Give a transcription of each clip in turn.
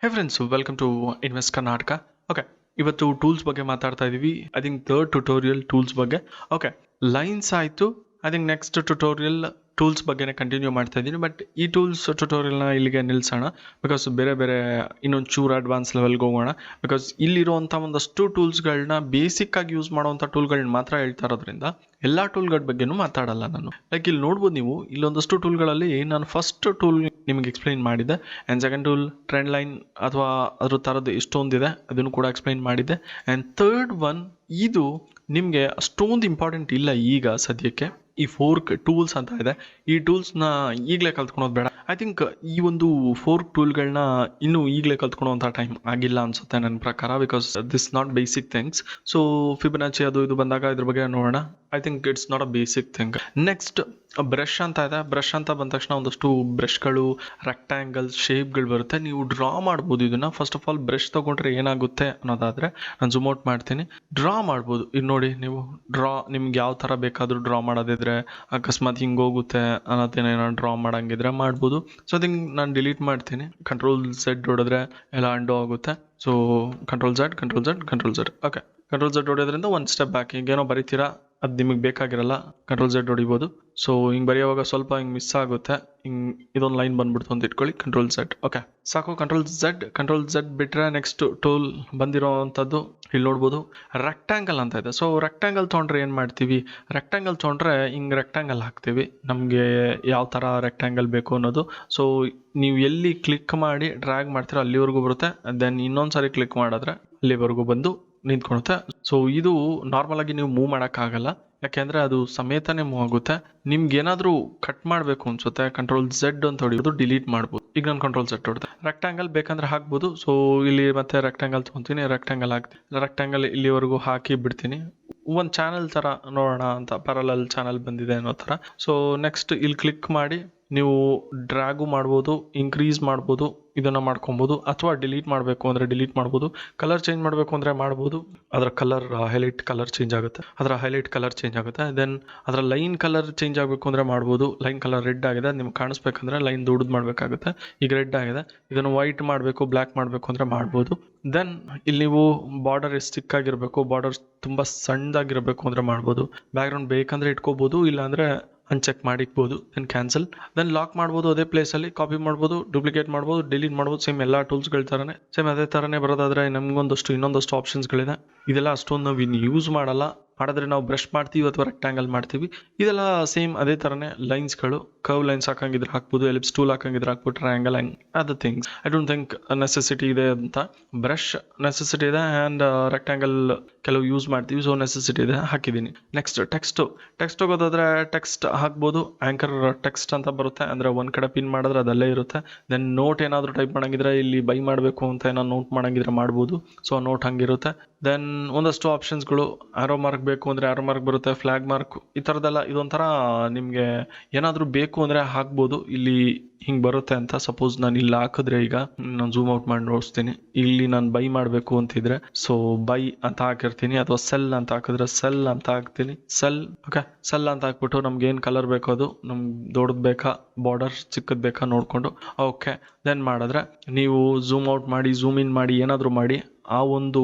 Hey friends, welcome to invest Karnataka. Okay, ಇವತ್ತು tools ಬಗ್ಗೆ ಮಾತಾಡ್ತಾ ಇದೀವಿ. I think third tutorial tools ಬಗ್ಗೆ. ಓಕೆ, ಲೈನ್ಸ್ ಆಯಿತು. I think next tutorial tools ಬಗ್ಗೆನೇ ಕಂಟಿನ್ಯೂ ಮಾಡ್ತಾ ಇದ್ದೀನಿ. ಬಟ್ ಈ ಟೂಲ್ಸ್ ಟ್ಯುಟೋರಿಯಲ್ನ ಇಲ್ಲಿಗೆ ನಿಲ್ಲಿಸೋಣ. ಬಿಕಾಸ್ ಬೇರೆ ಇನ್ನೊಂದು ಚೂರು ಅಡ್ವಾನ್ಸ್ ಲೆವೆಲ್ಗೆ ಹೋಗೋಣ. ಬಿಕಾಸ್ ಇಲ್ಲಿರುವಂಥ ಒಂದಷ್ಟು ಟೂಲ್ಸ್ಗಳನ್ನ ಬೇಸಿಕ್ಕಾಗಿ ಯೂಸ್ ಮಾಡುವಂಥ ಟೂಲ್ಗಳನ್ನ ಮಾತ್ರ ಹೇಳ್ತಾ ಇರೋದ್ರಿಂದ ಎಲ್ಲ ಟೂಲ್ಗಳ ಬಗ್ಗೆನೂ ಮಾತಾಡಲ್ಲ ನಾನು. ಲೈಕ್ ಇಲ್ಲಿ ನೋಡ್ಬೋದು ನೀವು, ಇಲ್ಲೊಂದಷ್ಟು ಟೂಲ್ಗಳಲ್ಲಿ ನಾನು ಫಸ್ಟ್ ಟೂಲ್ ನಿಮಗೆ ಎಕ್ಸ್ಪ್ಲೈನ್ ಮಾಡಿದ್ದೆ. And second tool trend line ಅಥವಾ ಅದ್ರ ಥರದ್ದು ಎಷ್ಟೊಂದಿದೆ ಅದನ್ನು ಕೂಡ ಎಕ್ಸ್ಪ್ಲೈನ್ ಮಾಡಿದ್ದೆ. ಆ್ಯಂಡ್ ಥರ್ಡ್ ಒನ್, ಇದು ನಿಮಗೆ ಅಷ್ಟೊಂದು ಇಂಪಾರ್ಟೆಂಟ್ ಇಲ್ಲ ಈಗ ಸದ್ಯಕ್ಕೆ. ಈ ಫೋರ್ಕ್ ಟೂಲ್ಸ್ ಅಂತ ಇದೆ, ಈ ಟೂಲ್ಸ್ನ ಈಗಲೇ ಕಲ್ತ್ಕೊಳೋದು ಬೇಡ. ಐ ಥಿಂಕ್ ಈ ಒಂದು ಫೋರ್ಕ್ ಟೂಲ್ಗಳನ್ನ ಇನ್ನೂ ಈಗಲೇ ಕಲ್ತ್ಕೊಳೋವಂಥ ಟೈಮ್ ಆಗಿಲ್ಲ ಅನ್ಸುತ್ತೆ ನನ್ನ ಪ್ರಕಾರ. Because this not basic things. So Fibonacci ಅದು ಇದು ಬಂದಾಗ ಇದ್ರ ಬಗ್ಗೆ ನೋಡೋಣ. I think it's not a basic thing. Next brush ಅಂತ ಇದೆ. ಬ್ರಷ್ ಅಂತ ಬಂದ ತಕ್ಷಣ ಒಂದಷ್ಟು ಬ್ರಷ್ಗಳು, ರೆಕ್ಟ್ಯಾಂಗಲ್ ಶೇಪ್ಗಳು ಬರುತ್ತೆ. ನೀವು ಡ್ರಾ ಮಾಡ್ಬೋದು ಇದನ್ನು. ಫಸ್ಟ್ ಆಫ್ ಆಲ್ ಬ್ರಷ್ ತೊಗೊಂಡ್ರೆ ಏನಾಗುತ್ತೆ ಅನ್ನೋದಾದರೆ ನಾನು ಝೂಮ್ ಔಟ್ ಮಾಡ್ತೀನಿ. ಡ್ರಾ ಮಾಡ್ಬೋದು. ಇದು ನೋಡಿ, ನೀವು ಡ್ರಾ ನಿಮ್ಗೆ ಯಾವ ಥರ ಬೇಕಾದರೂ ಡ್ರಾ ಮಾಡೋದಿದ್ರೆ, ಅಕಸ್ಮಾತ್ ಹಿಂಗೆ ಹೋಗುತ್ತೆ ಅನ್ನೋದೇನೋ ಡ್ರಾ ಮಾಡೋಂಗಿದ್ರೆ ಮಾಡ್ಬೋದು. ಸೊ ಅದಕ್ಕೆ ನಾನು ಡಿಲೀಟ್ ಮಾಡ್ತೀನಿ. ಕಂಟ್ರೋಲ್ ಝೆಡ್ ಹೊಡೆದ್ರೆ ಎಲ್ಲ ಅಂಡೋ ಆಗುತ್ತೆ. So control Z. Okay, control Z ಹೊಡೆಯೋದ್ರಿಂದ ಒಂದು ಸ್ಟೆಪ್ ಬ್ಯಾಕ್. ಈಗೇನೋ ಬರೀತೀರಾ, ಅದು ನಿಮಗೆ ಬೇಕಾಗಿರಲ್ಲ, ಕಂಟ್ರೋಲ್ ಝೆಡ್ ಹೊಡಿಬೋದು. ಸೊ ಹಿಂಗೆ ಬರೆಯುವಾಗ ಸ್ವಲ್ಪ ಹಿಂಗೆ ಮಿಸ್ ಆಗುತ್ತೆ. ಹಿಂಗೆ ಇದೊಂದು ಲೈನ್ ಬಂದ್ಬಿಡ್ತು ಅಂತ ಇಟ್ಕೊಳ್ಳಿ, ಕಂಟ್ರೋಲ್ ಝೆಡ್. ಓಕೆ, ಸಾಕು. ಕಂಟ್ರೋಲ್ ಝೆಡ್ ಬಿಟ್ಟರೆ ನೆಕ್ಸ್ಟ್ ಟೂಲ್ ಬಂದಿರೋ ಅಂಥದ್ದು ಇಲ್ಲಿ ನೋಡ್ಬೋದು, ರೆಕ್ಟ್ಯಾಂಗಲ್ ಅಂತ ಇದೆ. ಸೊ ರೆಕ್ಟ್ಯಾಂಗಲ್ ತೊಗೊಂಡ್ರೆ ಏನು ಮಾಡ್ತೀವಿ? ರೆಕ್ಟ್ಯಾಂಗಲ್ ತೊಗೊಂಡ್ರೆ ಹಿಂಗೆ ರೆಕ್ಟ್ಯಾಂಗಲ್ ಹಾಕ್ತೀವಿ, ನಮಗೆ ಯಾವ ಥರ ರೆಕ್ಟ್ಯಾಂಗಲ್ ಬೇಕು ಅನ್ನೋದು. ಸೊ ನೀವು ಎಲ್ಲಿ ಕ್ಲಿಕ್ ಮಾಡಿ ಡ್ರ್ಯಾಗ್ ಮಾಡ್ತೀರೋ ಅಲ್ಲಿವರೆಗೂ ಬರುತ್ತೆ. ದೆನ್ ಇನ್ನೊಂದು ಸಾರಿ ಕ್ಲಿಕ್ ಮಾಡಿದ್ರೆ ಅಲ್ಲಿವರೆಗೂ ಬಂದು ನಿಂತ್ಕೊಳುತ್ತೆ. ಸೊ ಇದು ನಾರ್ಮಲ್ ಆಗಿ ನೀವು ಮೂವ್ ಮಾಡೋಕ್ಕಾಗಲ್ಲ, ಯಾಕೆಂದರೆ ಅದು ಸಮೇತನೇ ಮೂವ್ ಆಗುತ್ತೆ. ನಿಮ್ಗೆ ಏನಾದರೂ ಕಟ್ ಮಾಡಬೇಕು ಅನ್ಸುತ್ತೆ, ಕಂಟ್ರೋಲ್ ಝೆಡ್ ಅಂತ ಹೊಡಿಬೋದು, ಡಿಲೀಟ್ ಮಾಡ್ಬೋದು. ಈಗ ನಾನು ಕಂಟ್ರೋಲ್ ಝೆಡ್ ಹೊಡೆದೆ. ರೆಕ್ಟ್ಯಾಂಗಲ್ ಬೇಕಂದ್ರೆ ಹಾಕ್ಬೋದು. ಸೊ ಇಲ್ಲಿ ಮತ್ತೆ ರೆಕ್ಟ್ಯಾಂಗಲ್ ತೊಗೊತೀನಿ, ರೆಕ್ಟ್ಯಾಂಗಲ್ ಹಾಕ್ತೀನಿ. ರೆಕ್ಟ್ಯಾಂಗಲ್ ಇಲ್ಲಿವರೆಗೂ ಹಾಕಿ ಬಿಡ್ತೀನಿ. ಒಂದು ಚಾನಲ್ ಥರ ನೋಡೋಣ ಅಂತ, ಪ್ಯಾರಲಲ್ ಚಾನಲ್ ಬಂದಿದೆ ಅನ್ನೋ ಥರ. ಸೊ ನೆಕ್ಸ್ಟ್ ಇಲ್ಲಿ ಕ್ಲಿಕ್ ಮಾಡಿ ನೀವು ಡ್ರ್ಯಾಗು ಮಾಡ್ಬೋದು, ಇನ್ಕ್ರೀಸ್ ಮಾಡ್ಬೋದು, ಇದನ್ನು ಮಾಡ್ಕೊಬೋದು. ಅಥವಾ ಡಿಲೀಟ್ ಮಾಡಬೇಕು ಅಂದರೆ ಡಿಲೀಟ್ ಮಾಡ್ಬೋದು. ಕಲರ್ ಚೇಂಜ್ ಮಾಡಬೇಕು ಅಂದರೆ ಮಾಡ್ಬೋದು. ಅದರ ಕಲರ್ ಹೈಲೈಟ್ ಕಲರ್ ಚೇಂಜ್ ಆಗುತ್ತೆ. ದೆನ್ ಅದರ ಲೈನ್ ಕಲರ್ ಚೇಂಜ್ ಆಗಬೇಕು ಅಂದರೆ ಮಾಡ್ಬೋದು. ಲೈನ್ ಕಲರ್ ರೆಡ್ ಆಗಿದೆ, ನಿಮ್ಗೆ ಕಾಣಿಸ್ಬೇಕಂದ್ರೆ ಲೈನ್ ದೊಡ್ಡದು ಮಾಡಬೇಕಾಗುತ್ತೆ. ಈಗ ರೆಡ್ ಆಗಿದೆ, ಇದನ್ನು ವೈಟ್ ಮಾಡಬೇಕು, ಬ್ಲ್ಯಾಕ್ ಮಾಡಬೇಕು ಅಂದರೆ ಮಾಡ್ಬೋದು. ದೆನ್ ಇಲ್ಲಿ ನೀವು ಬಾರ್ಡರ್ ಎಷ್ಟು ಚಿಕ್ಕಾಗಿರಬೇಕು, ಬಾರ್ಡರ್ ತುಂಬ ಸಣ್ಣದಾಗಿರಬೇಕು ಅಂದರೆ ಮಾಡ್ಬೋದು. ಬ್ಯಾಕ್ಗ್ರೌಂಡ್ ಬೇಕಂದರೆ ಇಟ್ಕೋಬೋದು, ಇಲ್ಲಾಂದರೆ ಅನ್ಚೆಕ್ ಮಾಡಿಕ್ಬೋದು. Then cancel. ದೆನ್ ಲಾಕ್ ಮಾಡ್ಬೋದು. ಅದೇ ಪ್ಲೇಸಲ್ಲಿ ಕಾಪಿ ಮಾಡ್ಬೋದು, ಡೂಪ್ಲಿಕೇಟ್ ಮಾಡ್ಬೋದು, ಡಿಲೀಟ್ ಮಾಡ್ಬೋದು. ಸೇಮ್ ಎಲ್ಲ ಟೂಲ್ಸ್ಗಳ ಥರನೇ, ಸೇಮ್ ಅದೇ ಥರನೇ ಬರೋದಾದರೆ ಇನ್ನೊಂದಷ್ಟು ಆಪ್ಷನ್ಸ್ಗಳಿದೆ. ಇದೆಲ್ಲ ಅಷ್ಟೊಂದು ನಾವು ಇನ್ನು ಯೂಸ್ ಮಾಡಿದ್ರೆ ನಾವು ಬ್ರಷ್ ಮಾಡ್ತೀವಿ ಅಥವಾ ರೆಕ್ಟ್ಯಾಂಗಲ್ ಮಾಡ್ತೀವಿ. ಇದೆಲ್ಲ ಸೇಮ್ ಅದೇ ಥರನೇ ಲೈನ್ಸ್ಗಳು. ಕರ್ವ್ ಲೈನ್ಸ್ ಹಾಕಂಗಿದ್ರೆ ಹಾಕ್ಬೋದು, ಎಲಿಪ್ಸ್ ಟೂಲ್ ಹಾಕಂಗಿದ್ರೆ ಹಾಕ್ಬೋದು, ಟ್ರಯಾಂಗಲ್ ಹಂಗೆ other things. I don't think necessity ಇದೆ ಅಂತ. ಬ್ರಷ್ ನೆಸೆಸಿಟಿ ಇದೆ, ಆ್ಯಂಡ್ ರೆಕ್ಟ್ಯಾಂಗಲ್ ಕೆಲವು ಯೂಸ್ ಮಾಡ್ತೀವಿ, ಸೊ ನೆಸೆಸಿಟಿ ಇದೆ, ಹಾಕಿದ್ದೀನಿ. ನೆಕ್ಸ್ಟ್ ಟೆಕ್ಸ್ಟ್ ಹೋಗೋದಾದ್ರೆ ಟೆಕ್ಸ್ಟ್ ಹಾಕ್ಬೋದು. ಆ್ಯಂಕರ್ ಟೆಕ್ಸ್ಟ್ ಅಂತ ಬರುತ್ತೆ, ಅಂದರೆ ಒಂದು ಕಡೆ ಪಿನ್ ಮಾಡಿದ್ರೆ ಅದಲ್ಲೇ ಇರುತ್ತೆ. ದೆನ್ ನೋಟ್ ಏನಾದರೂ ಟೈಪ್ ಮಾಡೋಂಗಿದ್ರೆ, ಇಲ್ಲಿ ಬೈ ಮಾಡಬೇಕು ಅಂತ ಏನೋ ನೋಟ್ ಮಾಡೋಂಗಿದ್ರೆ ಮಾಡ್ಬೋದು. So note ಹಂಗಿರುತ್ತೆ. ದೆನ್ ಒಂದಷ್ಟು ಆಪ್ಷನ್ಸ್ಗಳು, ಆರೋ ಮಾರ್ಕ್ ಬೇಕು ಅಂದರೆ ಆರೋ ಮಾರ್ಕ್ ಬರುತ್ತೆ, ಫ್ಲಾಗ್ ಮಾರ್ಕ್, ಈ ಥರದ್ದೆಲ್ಲ. ಇದೊಂಥರ ನಿಮಗೆ ಏನಾದರೂ ಬೇಕು ಅಂದರೆ ಹಾಕ್ಬೋದು. ಇಲ್ಲಿ ಹಿಂಗೆ ಬರುತ್ತೆ ಅಂತ. ಸಪೋಸ್ ನಾನು ಇಲ್ಲಿ ಹಾಕಿದ್ರೆ, ಈಗ ನಾನು ಝೂಮ್ ಔಟ್ ಮಾಡಿ ನೋಡಿಸ್ತೀನಿ. ಇಲ್ಲಿ ನಾನು ಬೈ ಮಾಡಬೇಕು ಅಂತಿದ್ರೆ ಸೊ ಬೈ ಅಂತ ಹಾಕಿರ್ತೀನಿ, ಅಥವಾ ಸೆಲ್ ಅಂತ ಹಾಕಿದ್ರೆ ಸೆಲ್ ಅಂತ ಹಾಕ್ತೀನಿ. ಓಕೆ, ಸೆಲ್ ಅಂತ ಹಾಕ್ಬಿಟ್ಟು ನಮ್ಗೆ ಏನು ಕಲರ್ ಬೇಕೋ ಅದು, ನಮ್ಗೆ ದೊಡ್ಡದು ಬೇಕಾ, ಬಾರ್ಡರ್ ಚಿಕ್ಕದು ಬೇಕಾ ನೋಡಿಕೊಂಡು ಓಕೆ ದೆನ್ ಮಾಡಿದ್ರೆ, ನೀವು ಝೂಮ್ ಔಟ್ ಮಾಡಿ, ಝೂಮ್ ಇನ್ ಮಾಡಿ, ಏನಾದರೂ ಮಾಡಿ, ಆ ಒಂದು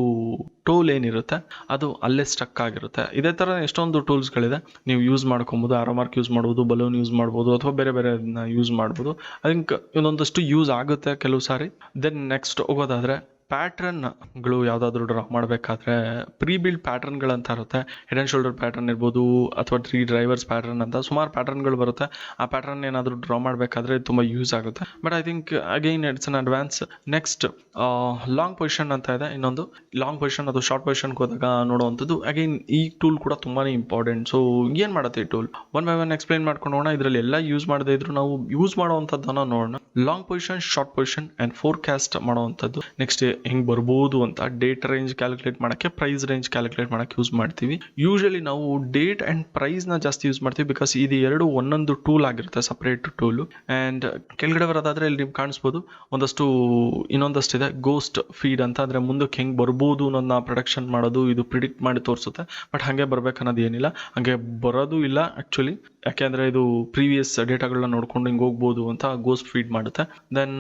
ಟೂಲ್ ಏನಿರುತ್ತೆ ಅದು ಅಲ್ಲೇ ಸ್ಟಕ್ ಆಗಿರುತ್ತೆ. ಇದೇ ಥರ ಎಷ್ಟೊಂದು ಟೂಲ್ಸ್ಗಳಿದೆ, ನೀವು ಯೂಸ್ ಮಾಡ್ಕೊಬೋದು. ಆರೋ ಮಾರ್ಕ್ ಯೂಸ್ ಮಾಡ್ಬೋದು, ಬಲೂನ್ ಯೂಸ್ ಮಾಡ್ಬೋದು, ಅಥವಾ ಬೇರೆ ಯೂಸ್ ಮಾಡ್ಬೋದು. ಐ ಥಿಂಕ್ ಇನ್ನೊಂದಷ್ಟು ಯೂಸ್ ಆಗುತ್ತೆ ಕೆಲವು ಸಾರಿ. ದೆನ್ ನೆಕ್ಸ್ಟ್ ಹೋಗೋದಾದರೆ ಪ್ಯಾಟ್ರನ್ಗಳು ಯಾವುದಾದ್ರೂ ಡ್ರಾ ಮಾಡಬೇಕಾದ್ರೆ ಪ್ರೀ ಬಿಲ್ಡ್ ಪ್ಯಾಟ್ರನ್ಗಳಂತ ಇರುತ್ತೆ. ಹೆಡ್ ಆ್ಯಂಡ್ ಶೋಲ್ಡರ್ ಪ್ಯಾಟ್ರನ್ ಇರ್ಬೋದು, ಅಥವಾ 3 ಡ್ರೈವರ್ಸ್ ಪ್ಯಾಟ್ರನ್ ಅಂತ ಸುಮಾರು ಪ್ಯಾಟ್ರನ್ಗಳು ಬರುತ್ತೆ. ಆ ಪ್ಯಾಟ್ರನ್ ಏನಾದರೂ ಡ್ರಾ ಮಾಡಬೇಕಾದ್ರೆ ತುಂಬ ಯೂಸ್ ಆಗುತ್ತೆ. But I think again it's an advance. Next long position ಅಂತ ಇದೆ. ಇನ್ನೊಂದು ಲಾಂಗ್ ಪೊಸಿಷನ್ ಅಥವಾ ಶಾರ್ಟ್ ಪೊಸಿಷನ್ಗೆ ಹೋದಾಗ ನೋಡುವಂಥದ್ದು. ಅಗೈನ್ ಈ ಟೂಲ್ ಕೂಡ ತುಂಬಾ ಇಂಪಾರ್ಟೆಂಟ್. ಸೊ ಏನು ಮಾಡುತ್ತೆ ಈ tool, one by one explain ಮಾಡ್ಕೊಂಡು ಹೋಗೋಣ. ಇದರಲ್ಲಿ ಎಲ್ಲ ಯೂಸ್ ಮಾಡದೇ ಇದ್ರು ನಾವು ಯೂಸ್ ಮಾಡುವಂಥದ್ದನ್ನು ನೋಡೋಣ. Long position, short position and forecast ಮಾಡುವಂಥದ್ದು. ನೆಕ್ಸ್ಟ್ ಹೆಂಗೆ ಬರ್ಬೋದು ಅಂತ ಡೇಟ್ ರೇಂಜ್ ಕ್ಯಾಲ್ಕುಲೇಟ್ ಮಾಡೋಕ್ಕೆ, ಪ್ರೈಸ್ ರೇಂಜ್ ಕ್ಯಾಲ್ಕುಲೇಟ್ ಮಾಡೋಕ್ಕೆ ಯೂಸ್ ಮಾಡ್ತೀವಿ. ಯೂಶಲಿ ನಾವು ಡೇಟ್ ಆ್ಯಂಡ್ ಪ್ರೈಸ್ನ ಜಾಸ್ತಿ ಯೂಸ್ ಮಾಡ್ತೀವಿ, ಬಿಕಾಸ್ ಇದು ಎರಡು ಒಂದೊಂದು ಟೂಲ್ ಆಗಿರುತ್ತೆ, ಸಪ್ರೇಟ್ ಟೂಲು. ಆ್ಯಂಡ್ ಕೆಳಗಡೆ ಬರೋದಾದರೆ ಇಲ್ಲಿ ನಿಮ್ಗೆ ಕಾಣಿಸ್ಬೋದು ಇನ್ನೊಂದಷ್ಟು ಇದೆ, ಗೋಸ್ಟ್ ಫೀಡ್ ಅಂತ. ಅಂದರೆ ಮುಂದಕ್ಕೆ ಹೆಂಗೆ ಬರ್ಬೋದು ಅನ್ನೋದನ್ನ ಪ್ರೊಡಕ್ಷನ್ ಮಾಡೋದು, ಇದು ಪ್ರಿಡಿಕ್ಟ್ ಮಾಡಿ ತೋರಿಸುತ್ತೆ. ಬಟ್ ಹಾಗೆ ಬರ್ಬೇಕನ್ನೋದು ಏನಿಲ್ಲ, ಹಾಗೆ ಬರೋದು ಇಲ್ಲ ಆ್ಯಕ್ಚುಲಿ, ಯಾಕೆಂದರೆ ಇದು ಪ್ರೀವಿಯಸ್ ಡೇಟಾಗಳನ್ನ ನೋಡ್ಕೊಂಡು ಹಿಂಗೆ ಹೋಗ್ಬೋದು ಅಂತ ಗೋಸ್ಟ್ ಫೀಡ್ ಮಾಡುತ್ತೆ. ದೆನ್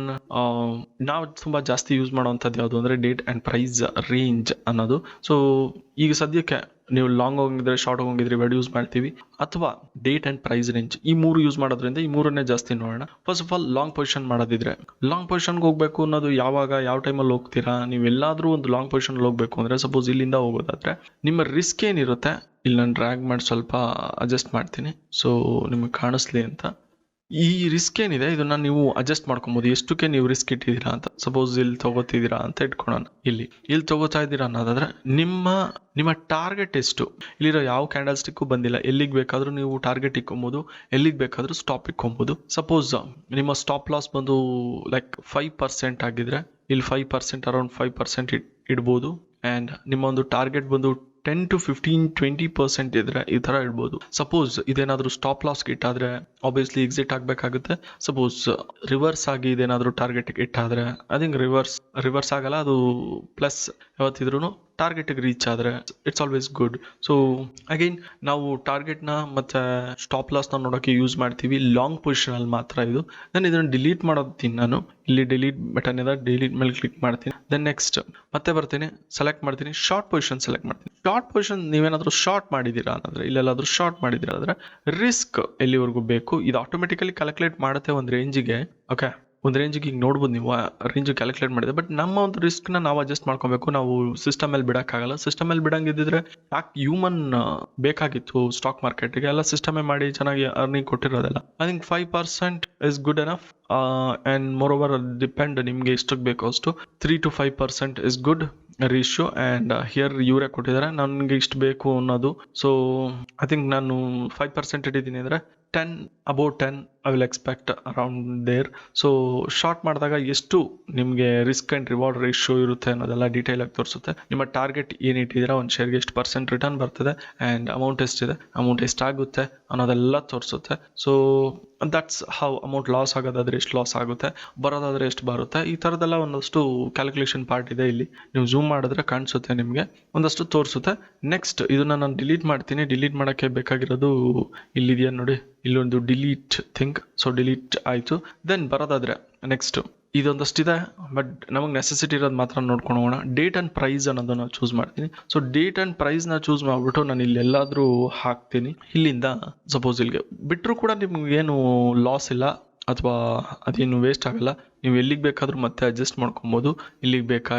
ನಾವು ತುಂಬ ಜಾಸ್ತಿ ಯೂಸ್ ಮಾಡೋವಂಥದ್ದು ಯಾವುದು ಅಂದರೆ ಡೇಟ್ ಆ್ಯಂಡ್ ಪ್ರೈಸ್ ರೇಂಜ್ ಅನ್ನೋದು. ಸೊ ಈಗ ಸದ್ಯಕ್ಕೆ ನೀವು ಲಾಂಗ್ ಹೋಗಿದ್ರೆ, ಶಾರ್ಟ್ ಹೋಗಿದ್ರೆ ಇವೆರಡು ಯೂಸ್ ಮಾಡ್ತೀವಿ, ಅಥವಾ ಡೇಟ್ ಆ್ಯಂಡ್ ಪ್ರೈಸ್ ರೇಂಜ್ ಈ ಮೂರು ಯೂಸ್ ಮಾಡೋದ್ರಿಂದ ಈ ಮೂರನ್ನೇ ಜಾಸ್ತಿ ನೋಡೋಣ. First of all long position ಮಾಡೋದಿದ್ರೆ, ಲಾಂಗ್ ಪೊಸಿಷನ್ಗೆ ಹೋಗಬೇಕು ಅನ್ನೋದು ಯಾವ ಟೈಮಲ್ಲಿ ಹೋಗ್ತೀರಾ? ನೀವು ಎಲ್ಲಾದರೂ ಒಂದು ಲಾಂಗ್ ಪೊಸಿಷನ್ಗೆ ಹೋಗಬೇಕು ಅಂದರೆ, ಸಪೋಸ್ ಇಲ್ಲಿಂದ ಹೋಗೋದಾದರೆ ನಿಮ್ಮ ರಿಸ್ಕ್ ಏನಿರುತ್ತೆ, ಇಲ್ಲಿ ನಾನು ಡ್ರ್ಯಾಗ್ ಮಾಡಿ ಸ್ವಲ್ಪ ಅಡ್ಜಸ್ಟ್ ಮಾಡ್ತೀನಿ ಸೊ ನಿಮಗೆ ಕಾಣಿಸ್ಲಿ ಅಂತ. ಈ ರಿಸ್ಕ್ ಏನಿದೆ ಇದನ್ನ ನೀವು ಅಡ್ಜಸ್ಟ್ ಮಾಡ್ಕೊಬೋದು, ಎಷ್ಟಕ್ಕೆ ನೀವು ರಿಸ್ಕ್ ಇಟ್ಟಿದ್ದೀರಾ ಅಂತ. ಸಪೋಸ್ ಇಲ್ಲಿ ತಗೋತಿದ್ದೀರಾ ಅಂತ ಇಟ್ಕೊಳ್ಳೋಣ, ಇಲ್ಲಿ ತಗೋತಾ ಇದ್ದೀರಾ ಅನ್ನೋದಾದ್ರೆ ನಿಮ್ಮ ಟಾರ್ಗೆಟ್ ಎಷ್ಟು, ಇಲ್ಲಿರೋ ಯಾವ ಕ್ಯಾಂಡಲ್ ಸ್ಟಿಕ್ಕು ಬಂದಿಲ್ಲ, ಎಲ್ಲಿಗೆ ಬೇಕಾದರೂ ನೀವು ಟಾರ್ಗೆಟ್ ಇಕ್ಕೊಬೋದು, ಎಲ್ಲಿಗೆ ಬೇಕಾದರೂ ಸ್ಟಾಪ್ ಇಕ್ಕೊಬೋದು. ಸಪೋಸ್ ನಿಮ್ಮ ಸ್ಟಾಪ್ ಲಾಸ್ ಬಂದು ಲೈಕ್ 5% ಆಗಿದ್ರೆ, ಇಲ್ಲಿ 5%, ಅರೌಂಡ್ 5% ಇಡ್ಬೋದು. ಆ್ಯಂಡ್ ನಿಮ್ಮ ಒಂದು ಟಾರ್ಗೆಟ್ ಬಂದು 10 to 15, 20% ಇದ್ರೆ ಈ ಥರ ಇಡ್ಬೋದು. ಸಪೋಸ್ ಇದೇನಾದರೂ ಸ್ಟಾಪ್ ಲಾಸ್ಗೆ ಇಟ್ಟಾದರೆ ಆಬ್ವಿಯಸ್ಲಿ ಎಕ್ಸಿಟ್ ಆಗಬೇಕಾಗುತ್ತೆ. ಸಪೋಸ್ ರಿವರ್ಸ್ ಆಗಿ ಇದೇನಾದರೂ ಟಾರ್ಗೆಟ್ಗೆ ಇಟ್ಟಾದರೆ, ಐ ಥಿಂಕ್ ರಿವರ್ಸ್ ಆಗಲ್ಲ, ಅದು ಪ್ಲಸ್ ಯಾವತ್ತಿದ್ರೂ ಟಾರ್ಗೆಟ್ಗೆ ರೀಚ್ ಆದರೆ it's always good. So again ನಾವು ಟಾರ್ಗೆಟ್ನ ಮತ್ತು ಸ್ಟಾಪ್ ಲಾಸ್ನ ನೋಡೋಕ್ಕೆ ಯೂಸ್ ಮಾಡ್ತೀವಿ ಲಾಂಗ್ ಪೊಸಿಷನಲ್ಲಿ ಮಾತ್ರ ಇದು. ನಾನು ಇದನ್ನು ಡಿಲೀಟ್ ಮಾಡೋತೀನಿ, ನಾನು ಇಲ್ಲಿ ಡಿಲೀಟ್ ಬಟನ್ ಇದೆ, ಡಿಲೀಟ್ ಮೇಲೆ ಕ್ಲಿಕ್ ಮಾಡ್ತೀನಿ. ದೆನ್ ನೆಕ್ಸ್ಟ್ ಮತ್ತೆ ಬರ್ತೀನಿ, ಸೆಲೆಕ್ಟ್ ಮಾಡ್ತೀನಿ, ಶಾರ್ಟ್ ಪೊಸಿಷನ್ ಸೆಲೆಕ್ಟ್ ಮಾಡ್ತೀನಿ. ಶಾರ್ಟ್ ಪೊಸಿಷನ್ ನೀವೇನಾದರೂ ಶಾರ್ಟ್ ಮಾಡಿದ್ದೀರಾ ಅನ್ನೋದ್ರೆ, ಇಲ್ಲೆಲ್ಲಾದರೂ ಶಾರ್ಟ್ ಮಾಡಿದ್ದೀರಾ ಅಂದರೆ ರಿಸ್ಕ್ ಎಲ್ಲಿವರೆಗೂ ಬೇಕು ಇದು ಆಟೋಮೆಟಿಕಲಿ ಕ್ಯಾಲ್ಕುಲೇಟ್ ಮಾಡುತ್ತೆ ಒಂದು ರೇಂಜಿಗೆ. ಓಕೆ, ಒಂದು ರೇಂಜಿಗೆ ಈಗ ನೋಡ್ಬೋದು ನೀವು ರೇಂಜ್ ಕ್ಯಾಲ್ಕುಲೇಟ್ ಮಾಡಿದೆ. ಬಟ್ ನಮ್ಮ ಒಂದು ರಿಸ್ಕ್ನ ನಾವು ಅಡ್ಜಸ್ಟ್ ಮಾಡ್ಕೊಬೇಕು, ನಾವು ಸಿಸ್ಟಮ್ ಮೇಲೆ ಬಿಡೋಕ್ಕಾಗಲ್ಲ. ಸಿಸ್ಟಮ್ ಮೇಲೆ ಬಿಡಂಗಿದ್ದಿದ್ರೆ ಯಾಕೆ ಹ್ಯೂಮನ್ ಬೇಕಾಗಿತ್ತು ಸ್ಟಾಕ್ ಮಾರ್ಕೆಟ್ಗೆ, ಎಲ್ಲ ಸಿಸ್ಟಮೇ ಮಾಡಿ ಚೆನ್ನಾಗಿ ಅರ್ನಿಂಗ್ ಕೊಟ್ಟಿರೋದಲ್ಲ. I think 5% is good enough. And more over depend ನಿಮಗೆ ಎಷ್ಟಕ್ಕೆ ಬೇಕು ಅಷ್ಟು. 3 to 5% is good ratio. And here ಇವರೇ ಕೊಟ್ಟಿದ್ದಾರೆ ನನಗೆ ಇಷ್ಟು ಬೇಕು ಅನ್ನೋದು. ಸೊ ಐ ಥಿಂಕ್ ನಾನು 5% ಇಟ್ಟಿದ್ದೀನಿ ಅಂದರೆ about 10 I will expect around there. So short ಮಾಡಿದಾಗ ಎಷ್ಟು ನಿಮಗೆ ರಿಸ್ಕ್ ಆ್ಯಂಡ್ ರಿವಾರ್ಡ್ ರೇಷಿಯೋ ಇರುತ್ತೆ ಅನ್ನೋದೆಲ್ಲ ಡೀಟೇಲ್ ಆಗಿ ತೋರಿಸುತ್ತೆ. ನಿಮ್ಮ ಟಾರ್ಗೆಟ್ ಏನು ಇಟ್ಟಿದ್ದೀರಾ, ಒಂದು ಶೇರ್ಗೆ ಎಷ್ಟು % ರಿಟರ್ನ್ ಬರ್ತದೆ, ಆ್ಯಂಡ್ ಅಮೌಂಟ್ ಎಷ್ಟಿದೆ, ಅಮೌಂಟ್ ಎಷ್ಟಾಗುತ್ತೆ ಅನ್ನೋದೆಲ್ಲ ತೋರಿಸುತ್ತೆ. So that's how amount loss ಆಗೋದಾದರೆ ಎಷ್ಟು ಲಾಸ್ ಆಗುತ್ತೆ, ಬರೋದಾದರೆ ಎಷ್ಟು ಬರುತ್ತೆ, ಈ ಥರದ್ದೆಲ್ಲ ಒಂದಷ್ಟು ಕ್ಯಾಲ್ಕುಲೇಷನ್ ಪಾರ್ಟ್ ಇದೆ. ಇಲ್ಲಿ ನೀವು ಝೂಮ್ ಮಾಡಿದ್ರೆ ಕಾಣಿಸುತ್ತೆ, ನಿಮಗೆ ಒಂದಷ್ಟು ತೋರಿಸುತ್ತೆ. ನೆಕ್ಸ್ಟ್ ಇದನ್ನು ನಾನು ಡಿಲೀಟ್ ಮಾಡ್ತೀನಿ. ಡಿಲೀಟ್ ಮಾಡೋಕ್ಕೆ ಬೇಕಾಗಿರೋದು ಇಲ್ಲಿದೆಯಾ ನೋಡಿ, ಇಲ್ಲೊಂದು ಡಿಲೀಟ್ ಥಿಂಗ್. ಸೊ ಡಿಲೀಟ್ ಆಯಿತು. ದೆನ್ ಬರೋದಾದರೆ ನೆಕ್ಸ್ಟ್ ಇದೊಂದಷ್ಟಿದೆ, ಬಟ್ ನಮಗೆ ನೆಸೆಸಿಟಿ ಇರೋದು ಮಾತ್ರ ನೋಡ್ಕೊಂಡು ಹೋಗೋಣ. ಡೇಟ್ ಆ್ಯಂಡ್ ಪ್ರೈಸ್ ಅನ್ನೋದನ್ನು ಚೂಸ್ ಮಾಡ್ತೀನಿ. ಸೊ ಡೇಟ್ ಆ್ಯಂಡ್ ಪ್ರೈಸ್ನ ಚೂಸ್ ಮಾಡಿಬಿಟ್ಟು ನಾನು ಇಲ್ಲಿ ಎಲ್ಲಾದರೂ ಹಾಕ್ತೀನಿ. ಇಲ್ಲಿಂದ ಸಪೋಸ್ ಇಲ್ಲಿಗೆ ಬಿಟ್ಟರು ಕೂಡ ನಿಮಗೇನು ಲಾಸ್ ಇಲ್ಲ, ಅಥವಾ ಅದೇನು ವೇಸ್ಟ್ ಆಗಲ್ಲ. ನೀವು ಎಲ್ಲಿಗೆ ಬೇಕಾದರೂ ಮತ್ತೆ ಅಡ್ಜಸ್ಟ್ ಮಾಡ್ಕೊಬೋದು. ಇಲ್ಲಿಗೆ ಬೇಕಾ,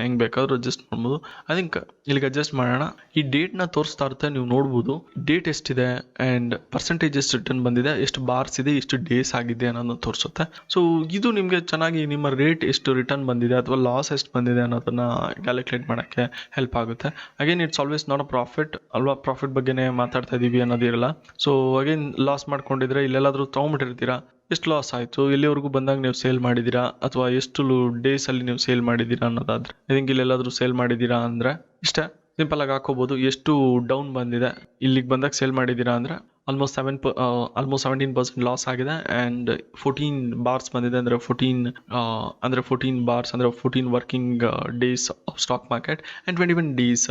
ಹೆಂಗೆ ಬೇಕಾದರೂ ಅಡ್ಜಸ್ಟ್ ಮಾಡ್ಬೋದು. ಐ ಥಿಂಕ್ ಇಲ್ಲಿಗೆ ಅಡ್ಜಸ್ಟ್ ಮಾಡೋಣ. ಈ ಡೇಟ್ನ ತೋರಿಸ್ತಾ ಇರುತ್ತೆ, ನೀವು ನೋಡ್ಬೋದು ಡೇಟ್ ಎಷ್ಟಿದೆ ಆ್ಯಂಡ್ ಪರ್ಸೆಂಟೇಜ್ ಎಷ್ಟು ರಿಟರ್ನ್ ಬಂದಿದೆ, ಎಷ್ಟು ಬಾರ್ಸ್ ಇದೆ, ಎಷ್ಟು ಡೇಸ್ ಆಗಿದೆ ಅನ್ನೋದನ್ನ ತೋರಿಸುತ್ತೆ. ಸೊ ಇದು ನಿಮಗೆ ಚೆನ್ನಾಗಿ ನಿಮ್ಮ ರೇಟ್ ಎಷ್ಟು ರಿಟರ್ನ್ ಬಂದಿದೆ ಅಥವಾ ಲಾಸ್ ಎಷ್ಟು ಬಂದಿದೆ ಅನ್ನೋದನ್ನು ಕ್ಯಾಲ್ಕುಲೇಟ್ ಮಾಡೋಕ್ಕೆ ಹೆಲ್ಪ್ ಆಗುತ್ತೆ. Again it's always not a profit ಅಲ್ವಾ, ಪ್ರಾಫಿಟ್ ಬಗ್ಗೆನೇ ಮಾತಾಡ್ತಾ ಇದ್ದೀವಿ ಅನ್ನೋದಿರಲ್ಲ. ಸೊ ಅಗೇನ್ ಲಾಸ್ ಮಾಡ್ಕೊಂಡಿದ್ರೆ ಇಲ್ಲೆಲ್ಲಾದರೂ ತೊಗೊಂಬಿಟ್ಟಿರ್ತೀರಾ, ಎಷ್ಟು ಲಾಸ್ ಆಯಿತು, ಎಲ್ಲಿವರೆಗೂ ಬಂದಾಗ ನೀವು ಸೇಲ್ ಮಾಡಿದ್ದೀರಾ, ಅಥವಾ ಎಷ್ಟು ಡೇಸಲ್ಲಿ ನೀವು ಸೇಲ್ ಮಾಡಿದ್ದೀರಾ ಅನ್ನೋದಾದರೆ, ಐ ಥಿಂಕ್ ಇಲ್ಲೆಲ್ಲಾದರೂ ಸೇಲ್ ಮಾಡಿದ್ದೀರಾ ಅಂದರೆ ಇಷ್ಟೇ ಸಿಂಪಲಾಗಿ ಹಾಕೋಬೋದು. ಎಷ್ಟು ಡೌನ್ ಬಂದಿದೆ, ಇಲ್ಲಿಗೆ ಬಂದಾಗ ಸೇಲ್ ಮಾಡಿದ್ದೀರಾ ಅಂದರೆ ಆಲ್ಮೋಸ್ಟ್ 17% ಲಾಸ್ ಆಗಿದೆ. ಆ್ಯಂಡ್ 14 ಬಾರ್ಸ್ ಬಂದಿದೆ ಅಂದರೆ 14 ಬಾರ್ಸ್ ಅಂದರೆ 14 working days of stock market and 21 days.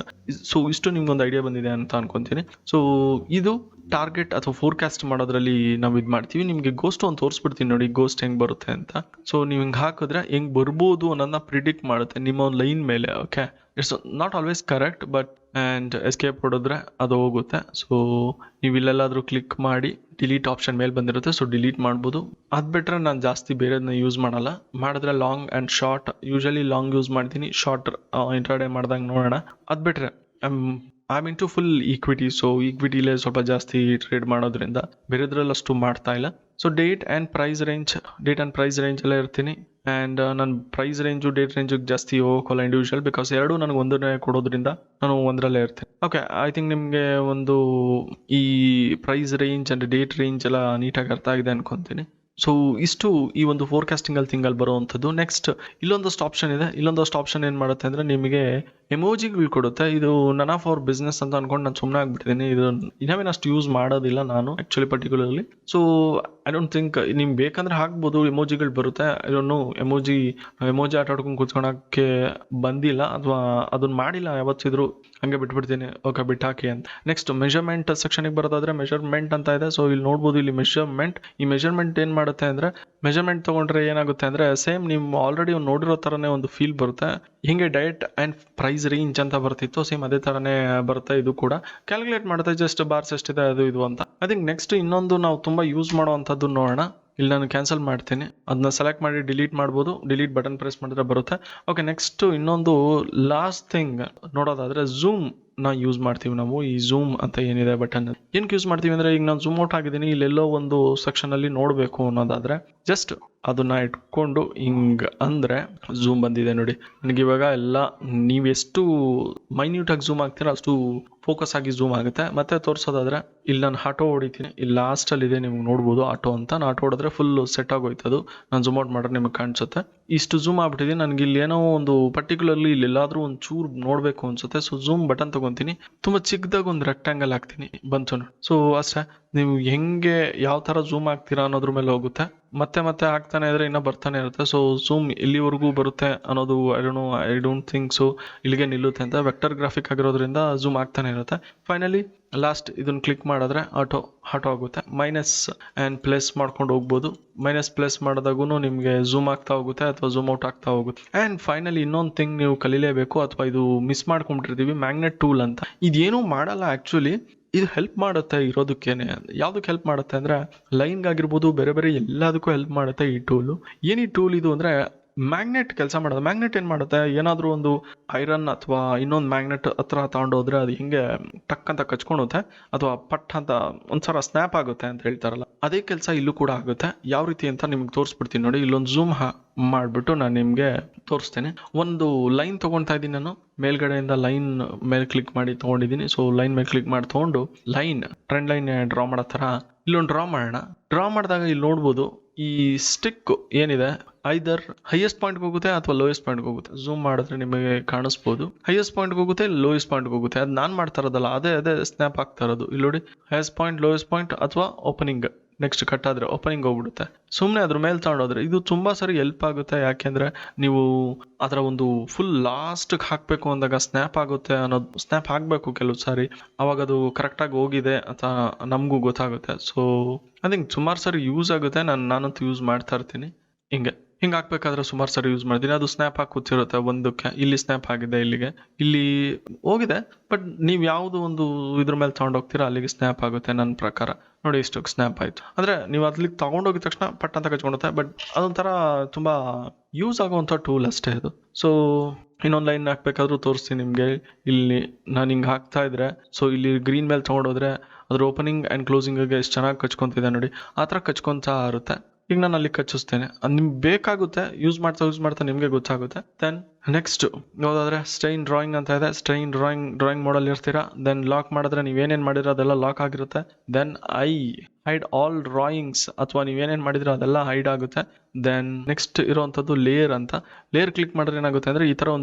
So ಇಷ್ಟು ನಿಮ್ಗೊಂದು ಐಡಿಯಾ ಬಂದಿದೆ ಅಂತ ಅನ್ಕೊತೀನಿ. ಸೊ ಇದು ಟಾರ್ಗೆಟ್ ಅಥವಾ ಫೋರ್ಕಾಸ್ಟ್ ಮಾಡೋದ್ರಲ್ಲಿ ನಾವು ಇದು ಮಾಡ್ತೀವಿ. ನಿಮಗೆ ಗೋಸ್ಟ್ ಒಂದು ತೋರಿಸ್ಬಿಡ್ತೀನಿ ನೋಡಿ, ಗೋಸ್ಟ್ ಹೆಂಗೆ ಬರುತ್ತೆ ಅಂತ. ಸೊ ನೀವು ಹಿಂಗೆ ಹಾಕಿದ್ರೆ ಹೆಂಗೆ ಬರ್ಬೋದು ಅನ್ನೋದನ್ನ ಪ್ರಿಡಿಕ್ಟ್ ಮಾಡುತ್ತೆ ನಿಮ್ಮ ಒಂದು ಲೈನ್ ಮೇಲೆ. Okay, it's not always correct, but and escape ಹೊಡೆದ್ರೆ ಅದು ಹೋಗುತ್ತೆ. ಸೊ ನೀವು ಇಲ್ಲೆಲ್ಲಾದರೂ ಕ್ಲಿಕ್ ಮಾಡಿ ಡಿಲೀಟ್ ಆಪ್ಷನ್ ಮೇಲೆ ಬಂದಿರುತ್ತೆ, ಸೊ ಡಿಲೀಟ್ ಮಾಡ್ಬೋದು. ಅದು ಬಿಟ್ಟರೆ ನಾನು ಜಾಸ್ತಿ ಬೇರೆದನ್ನ ಯೂಸ್ ಮಾಡಲ್ಲ. ಮಾಡಿದ್ರೆ long and short, usually long use ಮಾಡ್ತೀನಿ, ಶಾರ್ಟ್ ಇಂಟ್ರಾಡೇ ಮಾಡಿದಾಗ ನೋಡೋಣ. ಅದು ಬಿಟ್ಟರೆ I mean to full equity. So ಈಕ್ವಿಟಿಲೇ ಸ್ವಲ್ಪ ಜಾಸ್ತಿ ಟ್ರೇಡ್ ಮಾಡೋದ್ರಿಂದ ಬೇರೆದ್ರಲ್ಲಿ ಅಷ್ಟು ಮಾಡ್ತಾ ಇಲ್ಲ. ಸೊ ಡೇಟ್ ಆ್ಯಂಡ್ ಪ್ರೈಸ್ ರೇಂಜಲ್ಲೇ ಇರ್ತೀನಿ. ಆ್ಯಂಡ್ ನನ್ನ ಪ್ರೈಸ್ ರೇಂಜು ಡೇಟ್ ರೇಂಜಿಗೆ ಜಾಸ್ತಿ ಹೋಗೋಲ್ಲ ಇಂಡಿವಿಜುವಲ್, ಬಿಕಾಸ್ ಎರಡೂ ನನಗೆ ಒಂದನ್ನೇ ಕೊಡೋದ್ರಿಂದ ನಾನು ಒಂದರಲ್ಲೇ ಇರ್ತೀನಿ. ಓಕೆ, ಐ ಥಿಂಕ್ ನಿಮಗೆ ಒಂದು ಈ price range and date range ಎಲ್ಲ ನೀಟಾಗಿ ಅರ್ಥ ಆಗಿದೆ ಅನ್ಕೊತೀನಿ. ಸೊ ಇಷ್ಟು ಈ ಒಂದು ಫೋರ್ಕಾಸ್ಟಿಂಗ್ ಅಲ್ಲಿ ಬರುವಂಥದ್ದು. ನೆಕ್ಸ್ಟ್ ಇಲ್ಲೊಂದಷ್ಟು ಆಪ್ಷನ್ ಇದೆ. ಇಲ್ಲೊಂದಷ್ಟು ಆಪ್ಷನ್ ಏನು ಮಾಡುತ್ತೆ ಅಂದರೆ ನಿಮಗೆ ಎಮೋಜಿಗಳು ಕೊಡುತ್ತೆ. ಇದು ನನ್ ಆಫ್ ಅವರ್ ಬಿಸ್ನೆಸ್ ಅಂತ ಅನ್ಕೊಂಡು ನಾನು ಸುಮ್ಮನೆ ಆಗ್ಬಿಟ್ಟಿದ್ದೀನಿ. ಇದು ಇನ್ನೇನು ಅಷ್ಟು ಯೂಸ್ ಮಾಡೋದಿಲ್ಲ ನಾನು actually particularly. So I don't think ನಿಮ್ಗೆ ಬೇಕಂದ್ರೆ ಹಾಕ್ಬೋದು, ಎಮೋಜಿಗಳು ಬರುತ್ತೆ. ಇದನ್ನು ಎಮೋಜಿ ಆಟ ಆಡ್ಕೊಂಡು ಕೂತ್ಕೊಳಕ್ಕೆ ಬಂದಿಲ್ಲ ಅಥವಾ ಅದನ್ನ ಮಾಡಿಲ್ಲ ಯಾವತ್ತಿದ್ರು, ಹಂಗೆ ಬಿಟ್ಬಿಡ್ತೀನಿ. ಓಕೆ, ಬಿಟ್ಟಾಕಿ ಅಂತ. ನೆಕ್ಸ್ಟ್ ಮೆಷರ್ಮೆಂಟ್ ಸೆಕ್ಷನ್ಗೆ ಬರೋದಾದ್ರೆ ಮೆಷರ್ಮೆಂಟ್ ಅಂತ ಇದೆ. ಸೊ ಇಲ್ಲಿ ನೋಡ್ಬೋದು, ಇಲ್ಲಿ ಈ ಮೆಷರ್ಮೆಂಟ್ ಏನು ಮಾಡುತ್ತೆ ಅಂದರೆ, ಮೆಷರ್ಮೆಂಟ್ ತೊಗೊಂಡ್ರೆ ಏನಾಗುತ್ತೆ ಅಂದರೆ ಸೇಮ್ ನೀವು ಆಲ್ರೆಡಿ ನೋಡಿರೋ ಥರನೇ ಒಂದು ಫೀಲ್ ಬರುತ್ತೆ. ಹಿಂಗೆ ಡಯಟ್ ಆ್ಯಂಡ್ ಪ್ರೈಸ್ ರೇಂಜ್ ಅಂತ ಬರ್ತಿತ್ತು, ಸೇಮ್ ಅದೇ ಥರನೇ ಬರುತ್ತೆ. ಇದು ಕೂಡ ಕ್ಯಾಲ್ಕುಲೇಟ್ ಮಾಡುತ್ತೆ ಜಸ್ಟ್ ಬಾರ್ಸ್ ಎಷ್ಟಿದೆ ಅದು ಇದು ಅಂತ. ಐ ಥಿಂಕ್ ನೆಕ್ಸ್ಟ್ ಇನ್ನೊಂದು ನಾವು ತುಂಬ ಯೂಸ್ ಮಾಡುವಂಥದ್ದು ನೋಡೋಣ. ಇಲ್ಲಿ ನಾನು ಕ್ಯಾನ್ಸಲ್ ಮಾಡ್ತೀನಿ, ಅದನ್ನ ಸೆಲೆಕ್ಟ್ ಮಾಡಿ ಡಿಲೀಟ್ ಮಾಡ್ಬೋದು. ಡಿಲೀಟ್ ಬಟನ್ ಪ್ರೆಸ್ ಮಾಡಿದ್ರೆ ಬರುತ್ತೆ. ಓಕೆ, ನೆಕ್ಸ್ಟ್ ಇನ್ನೊಂದು ಲಾಸ್ಟ್ ಥಿಂಗ್ ನೋಡೋದಾದ್ರೆ ಝೂಮ್ ಯೂಸ್ ಮಾಡ್ತೀವಿ ನಾವು. ಈ ಝೂಮ್ ಅಂತ ಏನಿದೆ ಬಟನ್ ಏನಕ್ಕೆ ಯೂಸ್ ಮಾಡ್ತೀವಿ ಅಂದರೆ, ಈಗ ನಾನು ಝೂಮ್ ಔಟ್ ಆಗಿದ್ದೀನಿ, ಇಲ್ಲೆಲ್ಲೋ ಒಂದು ಸೆಕ್ಷನ್ ಅಲ್ಲಿ ನೋಡಬೇಕು ಅನ್ನೋದಾದ್ರೆ ಜಸ್ಟ್ ಅದನ್ನ ಇಟ್ಕೊಂಡು ಹಿಂಗ್ ಅಂದ್ರೆ ಝೂಮ್ ಬಂದಿದೆ ನೋಡಿ. ನನಗೆ ಇವಾಗ ಎಲ್ಲ ನೀವೆಷ್ಟು ಮೈನ್ಯೂಟಾಗಿ ಝೂಮ್ ಆಗ್ತೀರಾ ಅಷ್ಟು ಫೋಕಸ್ ಆಗಿ ಝೂಮ್ ಆಗುತ್ತೆ. ಮತ್ತೆ ತೋರಿಸೋದಾದ್ರೆ ಇಲ್ಲಿ ನಾನು ಆಟೋ ಹೊಡಿತೀನಿ, ಇಲ್ಲಿ ಲಾಸ್ಟಲ್ಲಿ ಇದೆ, ನಿಮ್ಗೆ ನೋಡ್ಬೋದು ಆಟೋ ಅಂತ. ನಾನು ಆಟೋ ಹೊಡೆದ್ರೆ ಫುಲ್ ಸೆಟ್ ಆಗೋಯ್ತದು. ನಾನು ಝೂಮ್ ಔಟ್ ಮಾಡಿದ್ರೆ ನಿಮಗೆ ಕಾಣಿಸುತ್ತೆ. ಇಷ್ಟು ಝೂಮ್ ಆಗ್ಬಿಟ್ಟಿದೆ. ನನಗೆ ಇಲ್ಲಿ ಏನೋ ಒಂದು ಪರ್ಟಿಕ್ಯುಲರ್ಲಿ ಇಲ್ಲಿ ಎಲ್ಲಾದ್ರೂ ಒಂದು ಚೂರು ನೋಡಬೇಕು ಅನ್ಸುತ್ತೆ. ಸೊ ಝೂಮ್ ಬಟನ್ ತಗೊಂತೀನಿ, ತುಂಬ ಚಿಕ್ಕದಾಗ ಒಂದು ರೆಕ್ಟಾಂಗಲ್ ಹಾಕ್ತೀನಿ, ಬಂತು. ಸೊ ಅಷ್ಟೇ, ನೀವು ಹೆಂಗೆ ಯಾವ ಥರ ಝೂಮ್ ಆಗ್ತೀರಾ ಅನ್ನೋದ್ರ ಮೇಲೆ ಹೋಗುತ್ತೆ. ಮತ್ತೆ ಆಗ್ತಾನೆ ಇದ್ರೆ ಇನ್ನೂ ಬರ್ತಾನೆ ಇರುತ್ತೆ. ಸೊ ಝೂಮ್ ಎಲ್ಲಿವರೆಗೂ ಬರುತ್ತೆ ಅನ್ನೋದು ಐ ಡೋಂಟ್ ಥಿಂಕ್ ಸೊ ಇಲ್ಲಿಗೆ ನಿಲ್ಲುತ್ತೆ ಅಂತ. ವೆಕ್ಟರ್ ಗ್ರಾಫಿಕ್ ಆಗಿರೋದ್ರಿಂದ ಝೂಮ್ ಆಗ್ತಾನೆ ಇರುತ್ತೆ. ಫೈನಲಿ ಲಾಸ್ಟ್ ಇದನ್ನು ಕ್ಲಿಕ್ ಮಾಡಿದ್ರೆ ಆಟೋ ಆಗುತ್ತೆ. ಮೈನಸ್ ಆ್ಯಂಡ್ ಪ್ಲಸ್ ಮಾಡ್ಕೊಂಡು ಹೋಗ್ಬೋದು. ಮೈನಸ್ ಪ್ಲಸ್ ಮಾಡಿದಾಗೂ ನಿಮಗೆ ಝೂಮ್ ಆಗ್ತಾ ಹೋಗುತ್ತೆ ಅಥವಾ ಝೂಮ್ ಔಟ್ ಆಗ್ತಾ ಹೋಗುತ್ತೆ. ಆ್ಯಂಡ್ ಫೈನಲಿ ಇನ್ನೊಂದು ಥಿಂಗ್ ನೀವು ಕಲಿಲೇಬೇಕು, ಅಥವಾ ಇದು ಮಿಸ್ ಮಾಡ್ಕೊಂಡ್ಬಿಟ್ಟಿರ್ತೀವಿ, ಮ್ಯಾಗ್ನೆಟ್ ಟೂಲ್ ಅಂತ. ಇದೇನೂ ಮಾಡಲ್ಲ ಆ್ಯಕ್ಚುಲಿ, ಇದು ಹೆಲ್ಪ್ ಮಾಡುತ್ತೆ ಇರೋದಕ್ಕೇನೆ. ಯಾವುದಕ್ಕೆ ಹೆಲ್ಪ್ ಮಾಡುತ್ತೆ ಅಂದರೆ ಲೈನ್ಗಾಗಿರ್ಬೋದು, ಬೇರೆ ಬೇರೆ ಎಲ್ಲದಕ್ಕೂ ಹೆಲ್ಪ್ ಮಾಡುತ್ತೆ ಈ ಟೂಲು. ಏನು ಈ ಟೂಲ್ ಇದು ಅಂದರೆ ಮ್ಯಾಗ್ನೆಟ್ ಕೆಲಸ ಮಾಡೋದು. ಮ್ಯಾಗ್ನೆಟ್ ಏನು ಮಾಡುತ್ತೆ, ಏನಾದರೂ ಒಂದು ಐರನ್ ಅಥವಾ ಇನ್ನೊಂದು ಮ್ಯಾಗ್ನೆಟ್ ಹತ್ರ ತಗೊಂಡೋದ್ರೆ ಅದು ಹಿಂಗೆ ಟಕ್ ಅಂತ ಕಚ್ಕೊಳುತ್ತೆ ಅಥವಾ ಪಟ್ ಅಂತ ಒಂದ್ಸಲ ಸ್ನ್ಯಾಪ್ ಆಗುತ್ತೆ ಅಂತ ಹೇಳ್ತಾರಲ್ಲ, ಅದೇ ಕೆಲಸ ಇಲ್ಲೂ ಕೂಡ ಆಗುತ್ತೆ. ಯಾವ ರೀತಿ ಅಂತ ನಿಮ್ಗೆ ತೋರಿಸ್ಬಿಡ್ತೀನಿ ನೋಡಿ. ಇಲ್ಲೊಂದು ಝೂಮ್ ಮಾಡಿಬಿಟ್ಟು ನಾನು ನಿಮಗೆ ತೋರಿಸ್ತೇನೆ. ಒಂದು ಲೈನ್ ತೊಗೊಳ್ತಾ ಇದ್ದೀನಿ ನಾನು, ಮೇಲ್ಗಡೆಯಿಂದ ಲೈನ್ ಮೇಲೆ ಕ್ಲಿಕ್ ಮಾಡಿ ತೊಗೊಂಡಿದ್ದೀನಿ. ಸೊ ಲೈನ್ ಮೇಲೆ ಕ್ಲಿಕ್ ಮಾಡಿ ತೊಗೊಂಡು ಟ್ರೆಂಡ್ ಲೈನ್ ಡ್ರಾ ಮಾಡೋ ಥರ ಇಲ್ಲೊಂದು ಡ್ರಾ ಮಾಡೋಣ. ಡ್ರಾ ಮಾಡಿದಾಗ ಇಲ್ಲಿ ನೋಡ್ಬೋದು, ಈ ಸ್ಟಿಕ್ ಏನಿದೆ ಐದರ್ ಹೈಯೆಸ್ಟ್ ಪಾಯಿಂಟ್ಗೆ ಹೋಗುತ್ತೆ ಅಥವಾ ಲೋಯೆಸ್ಟ್ ಪಾಯಿಂಟ್ಗೆ ಹೋಗುತ್ತೆ. ಝೂಮ್ ಮಾಡಿದ್ರೆ ನಿಮಗೆ ಕಾಣಿಸ್ಬೋದು, ಹೈಯೆಸ್ಟ್ ಪಾಯಿಂಟ್ಗೆ ಹೋಗುತ್ತೆ, ಲೋಯೆಸ್ಟ್ ಪಾಯಿಂಟ್ಗೆ ಹೋಗುತ್ತೆ. ಅದು ನಾನು ಮಾಡ್ತಾ ಇರೋದಲ್ಲ, ಅದೇ ಸ್ನ್ಯಾಪ್ ಆಗ್ತಾ ಇರೋದು. ಇಲ್ಲಿ ನೋಡಿ, ಹೈಯೆಸ್ಟ್ ಪಾಯಿಂಟ್, ಲೋಯೆಸ್ಟ್ ಪಾಯಿಂಟ್ ಅಥವಾ ಓಪನಿಂಗ್. ನೆಕ್ಸ್ಟ್ ಕಟ್ ಆದರೆ ಓಪನಿಂಗ್ ಹೋಗ್ಬಿಡುತ್ತೆ. ಸುಮ್ಮನೆ ಅದ್ರ ಮೇಲೆ ತಗೊಂಡೋದ್ರೆ ಇದು ತುಂಬ ಸರಿ ಹೆಲ್ಪ್ ಆಗುತ್ತೆ. ಯಾಕೆಂದರೆ ನೀವು ಅದರ ಒಂದು ಫುಲ್ ಲಾಸ್ಟ್ಗೆ ಹಾಕಬೇಕು ಅಂದಾಗ ಸ್ನ್ಯಾಪ್ ಆಗುತ್ತೆ ಅನ್ನೋದು, ಸ್ನ್ಯಾಪ್ ಆಗಬೇಕು ಕೆಲವು ಸಾರಿ, ಅವಾಗ ಅದು ಕರೆಕ್ಟಾಗಿ ಹೋಗಿದೆ ಅಥವಾ ನಮಗೂ ಗೊತ್ತಾಗುತ್ತೆ. ಸೊ ಐ ಥಿಂಕ್ ಸುಮಾರು ಸರಿ ಯೂಸ್ ಆಗುತ್ತೆ. ನಾನಂತೂ ಯೂಸ್ ಮಾಡ್ತಾ ಇರ್ತೀನಿ. ಹಿಂಗೆ ಹಾಕ್ಬೇಕಾದ್ರೆ ಸುಮಾರು ಸರಿ ಯೂಸ್ ಮಾಡ್ತೀನಿ. ಅದು ಸ್ನ್ಯಾಪ್ ಹಾಕಿ ಕೂತಿರುತ್ತೆ ಒಂದಕ್ಕೆ. ಇಲ್ಲಿ ಸ್ನ್ಯಾಪ್ ಆಗಿದೆ, ಇಲ್ಲಿ ಹೋಗಿದೆ. ಬಟ್ ನೀವು ಯಾವುದು ಒಂದು ಇದ್ರ ಮೇಲೆ ತೊಗೊಂಡೋಗ್ತೀರಾ ಅಲ್ಲಿಗೆ ಸ್ನ್ಯಾಪ್ ಆಗುತ್ತೆ ನನ್ನ ಪ್ರಕಾರ. ನೋಡಿ, ಇಷ್ಟಕ್ಕೆ ಸ್ನ್ಯಾಪ್ ಆಯಿತು. ಅಂದರೆ ನೀವು ಅಲ್ಲಿಗೆ ತೊಗೊಂಡೋಗಿದ ತಕ್ಷಣ ಪಟ್ ಅಂತ ಕಚ್ಕೊಳುತ್ತೆ. ಬಟ್ ಅದೊಂಥರ ತುಂಬ ಯೂಸ್ ಆಗುವಂಥ ಟೂಲ್ ಅಷ್ಟೇ ಅದು. ಸೊ ಇನ್ನೊಂದು ಲೈನ್ ಹಾಕ್ಬೇಕಾದ್ರೂ ತೋರಿಸ್ತೀನಿ ನಿಮಗೆ. ಇಲ್ಲಿ ನಾನು ಹಿಂಗೆ ಹಾಕ್ತಾ ಇದ್ರೆ, ಸೊ ಇಲ್ಲಿ ಗ್ರೀನ್ ಮೇಲೆ ತೊಗೊಂಡೋದ್ರೆ ಅದ್ರ ಓಪನಿಂಗ್ ಆ್ಯಂಡ್ ಕ್ಲೋಸಿಂಗಿಗೆ ಎಷ್ಟು ಚೆನ್ನಾಗಿ ಕಚ್ಕೊತಿದೆ ನೋಡಿ. ಆ ಥರ ಕಚ್ಕೊತಾ ಇರುತ್ತೆ. ಈಗ ನಾನು ಅಲ್ಲಿ ಕಚ್ಚಿಸ್ತೇನೆ. ಅದು ನಿಮ್ಗೆ ಬೇಕಾಗುತ್ತೆ, ಯೂಸ್ ಮಾಡ್ತಾ ನಿಮಗೆ ಗೊತ್ತಾಗುತ್ತೆ. ದೆನ್ ನೆಕ್ಸ್ಟ್ ಯಾವುದಾದ್ರೆ ಸ್ಟೈನ್ ಡ್ರಾಯಿಂಗ್ ಅಂತ ಇದೆ. ಸ್ಟೈನ್ ಡ್ರಾಯಿಂಗ್ ಮಾಡಲ್ ಇರ್ತೀರಾ. ದೆನ್ ಲಾಕ್ ಮಾಡಿದ್ರೆ ನೀವೇನೇನು ಮಾಡಿರೋ ಅದೆಲ್ಲ ಲಾಕ್ ಆಗಿರುತ್ತೆ. ದೆನ್ ಹೈಡ್ ಆಲ್ ಡ್ರಾಯಿಂಗ್ಸ್, ಅಥವಾ ನೀವೇನೇನು ಮಾಡಿದ್ರೆ ಅದೆಲ್ಲ ಹೈಡ್ ಆಗುತ್ತೆ. ದೆನ್ ನೆಕ್ಸ್ಟ್ ಇರೋವಂಥದ್ದು ಲೇಯರ್ ಅಂತ. ಲೇಯರ್ ಕ್ಲಿಕ್ ಮಾಡಿದ್ರೆ ಏನಾಗುತ್ತೆ ಅಂದರೆ ಈ ಥರ